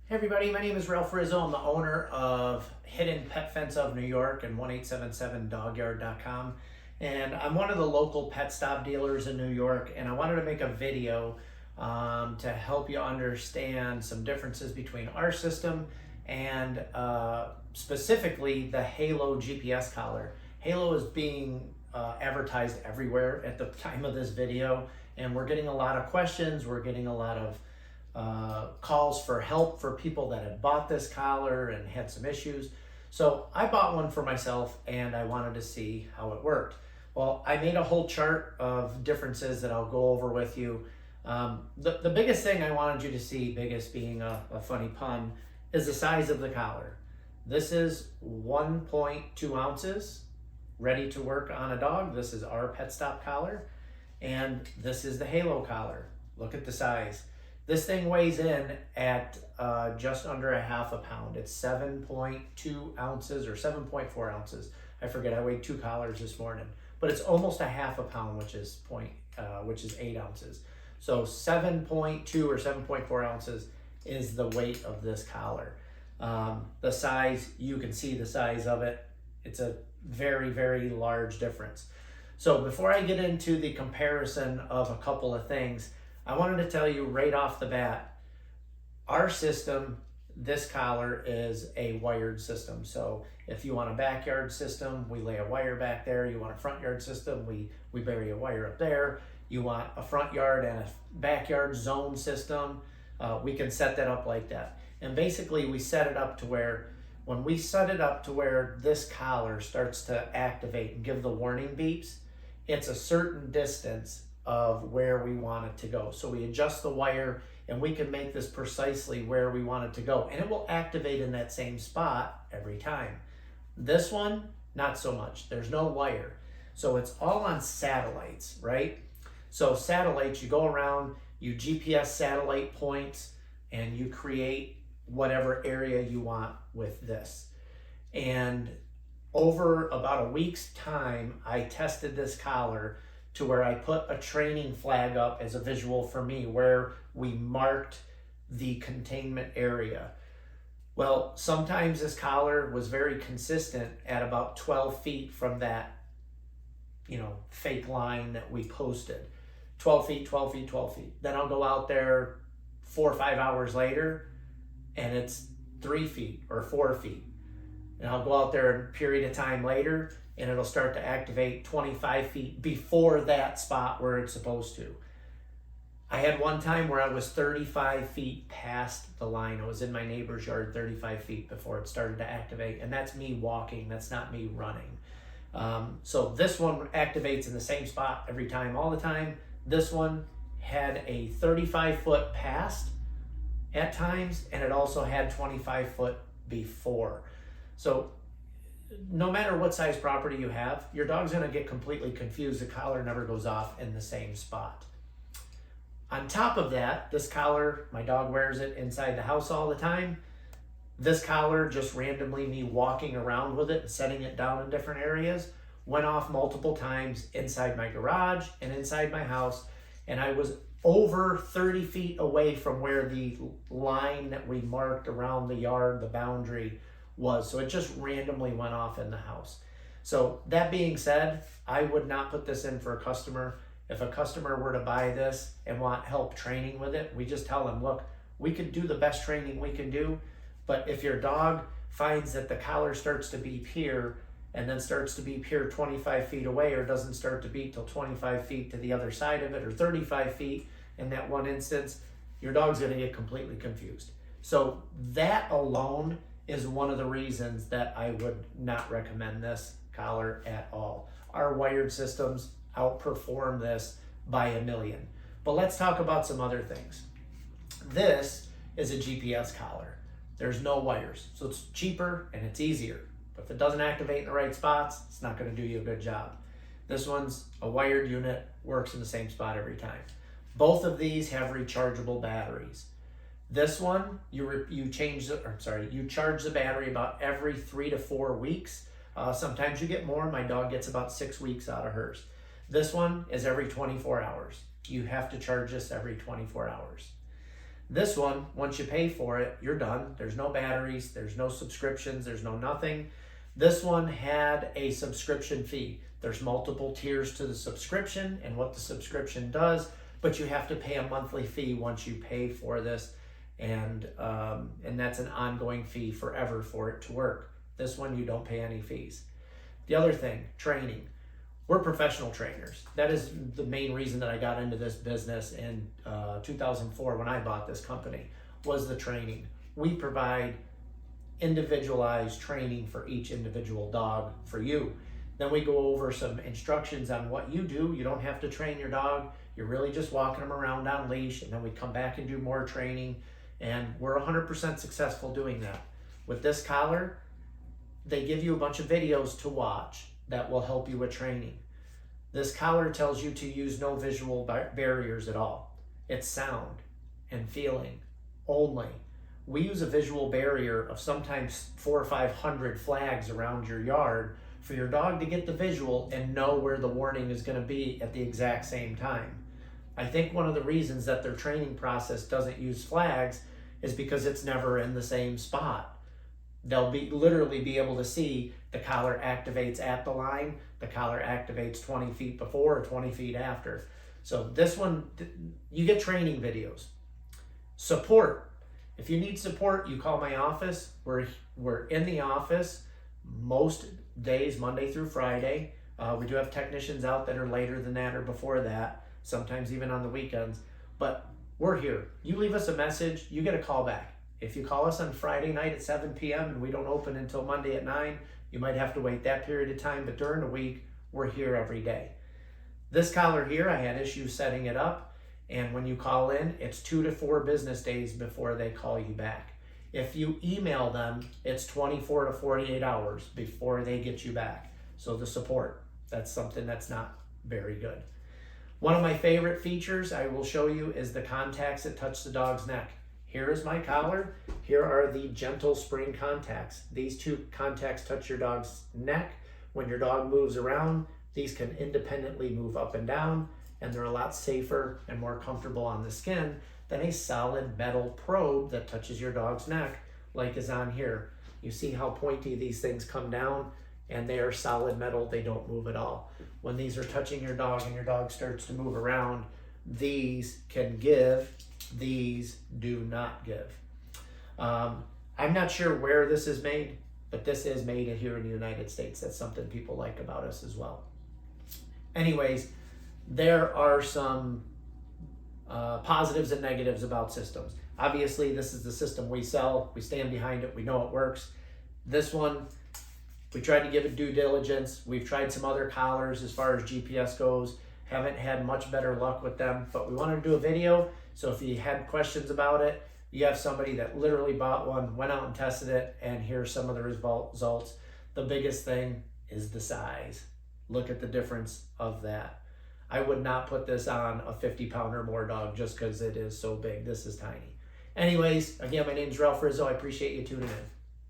Hey everybody, my name is Ralph Rizzo. I'm the owner of Hidden Pet Fence of New York and 1877dogyard.com. And I'm one of the local pet stop dealers in New York, and I wanted to make a video to help you understand some differences between our system and specifically the Halo GPS collar. Halo is being advertised everywhere at the time of this video, and we're getting a lot of questions. We're getting a lot of calls for help for people that had bought this collar and had some issues. So I bought one for myself and I wanted to see how it worked. Well, I made a whole chart of differences that I'll go over with you. The biggest thing I wanted you to see, biggest being a funny pun, is the size of the collar. This is 1.2 ounces, ready to work on a dog. This is our Pet Stop collar, and this is the Halo collar. Look at the size. This thing weighs in at just under a half a pound. It's 7.2 ounces or 7.4 ounces. I forget, I weighed 2 collars this morning, but it's almost a half a pound, which is 8 ounces. So 7.2 or 7.4 ounces is the weight of this collar. The size, you can see the size of it. It's a very, very large difference. So before I get into the comparison of a couple of things, I wanted to tell you right off the bat, our system, this collar is a wired system. So if you want a backyard system, we lay a wire back there. You want a front yard system, we bury a wire up there. You want a front yard and a backyard zone system, we can set that up like that. And basically we set it up to where, when we set it up to where this collar starts to activate and give the warning beeps, it's a certain distance of where we want it to go. So we adjust the wire and we can make this precisely where we want it to go, and it will activate in that same spot every time. This one, not so much. There's no wire. So it's all on satellites, right? So satellites, you go around, you GPS satellite points, and you create whatever area you want with this. And over about a week's time, I tested this collar to where I put a training flag up as a visual for me where we marked the containment area. Well, sometimes this collar was very consistent at about 12 feet from that, fake line that we posted. 12 feet, 12 feet, 12 feet. Then I'll go out there 4 or 5 hours later and it's 3 feet or 4 feet. And I'll go out there a period of time later and it'll start to activate 25 feet before that spot where it's supposed to. I had one time where I was 35 feet past the line. I was in my neighbor's yard 35 feet before it started to activate, and that's me walking, that's not me running. So this one activates in the same spot every time, all the time. This one had a 35 foot past at times, and it also had 25 foot before. So no matter what size property you have, your dog's gonna get completely confused. The collar never goes off in the same spot. On top of that, this collar, my dog wears it inside the house all the time. This collar, just randomly me walking around with it and setting it down in different areas, went off multiple times inside my garage and inside my house. And I was over 30 feet away from where the line that we marked around the yard, the boundary, was. So it just randomly went off in the house. So that being said, I would not put this in for a customer. If a customer were to buy this and want help training with it, we just tell them, look, we could do the best training we can do, but if your dog finds that the collar starts to beep here and then starts to beep here 25 feet away, or doesn't start to beep till 25 feet to the other side of it, or 35 feet in that one instance, your dog's gonna get completely confused. So that alone is one of the reasons that I would not recommend this collar at all. Our wired systems outperform this by a million. But let's talk about some other things. This is a GPS collar. There's no wires, so it's cheaper and it's easier. But if it doesn't activate in the right spots, it's not gonna do you a good job. This one's a wired unit, works in the same spot every time. Both of these have rechargeable batteries. This one, you charge the battery about every 3 to 4 weeks. Sometimes you get more. My dog gets about 6 weeks out of hers. This one is every 24 hours. You have to charge this every 24 hours. This one, once you pay for it, you're done. There's no batteries, there's no subscriptions, there's no nothing. This one had a subscription fee. There's multiple tiers to the subscription and what the subscription does, but you have to pay a monthly fee once you pay for this, and that's an ongoing fee forever for it to work. This one, you don't pay any fees. The other thing, training. We're professional trainers. That is the main reason that I got into this business in 2004 when I bought this company, was the training. We provide individualized training for each individual dog for you. Then we go over some instructions on what you do. You don't have to train your dog. You're really just walking them around on leash, and then we come back and do more training, and we're 100% successful doing that. With this collar, they give you a bunch of videos to watch that will help you with training. This collar tells you to use no visual barriers at all. It's sound and feeling only. We use a visual barrier of sometimes 400 or 500 flags around your yard for your dog to get the visual and know where the warning is going to be at the exact same time. I think one of the reasons that their training process doesn't use flags is because it's never in the same spot. They'll literally be able to see the collar activates at the line, the collar activates 20 feet before or 20 feet after. So this one, you get training videos. Support. If you need support, you call my office. We're in the office most days, Monday through Friday. We do have technicians out that are later than that or before that, sometimes even on the weekends. But we're here. You leave us a message, you get a call back. If you call us on Friday night at 7 p.m. and we don't open until Monday at 9, you might have to wait that period of time, but during the week, we're here every day. This collar here, I had issues setting it up, and when you call in, it's 2 to 4 business days before they call you back. If you email them, it's 24 to 48 hours before they get you back. So the support, that's something that's not very good. One of my favorite features I will show you is the contacts that touch the dog's neck. Here is my collar. Here are the gentle spring contacts. These two contacts touch your dog's neck. When your dog moves around, these can independently move up and down, and they're a lot safer and more comfortable on the skin than a solid metal probe that touches your dog's neck, like is on here. You see how pointy these things come down, and they are solid metal. They don't move at all. When these are touching your dog and your dog starts to move around, these can give, these do not give. I'm not sure where this is made, but this is made here in the United States. That's something people like about us as well. Anyways, there are some positives and negatives about systems. Obviously, this is the system we sell. We stand behind it. We know it works. This one, we tried to give it due diligence. We've tried some other collars as far as GPS goes. Haven't had much better luck with them, but we wanted to do a video. So if you had questions about it, you have somebody that literally bought one, went out and tested it, and here's some of the results. The biggest thing is the size. Look at the difference of that. I would not put this on a 50-pound or more dog just because it is so big. This is tiny. Anyways, again, my name is Ralph Rizzo. I appreciate you tuning in.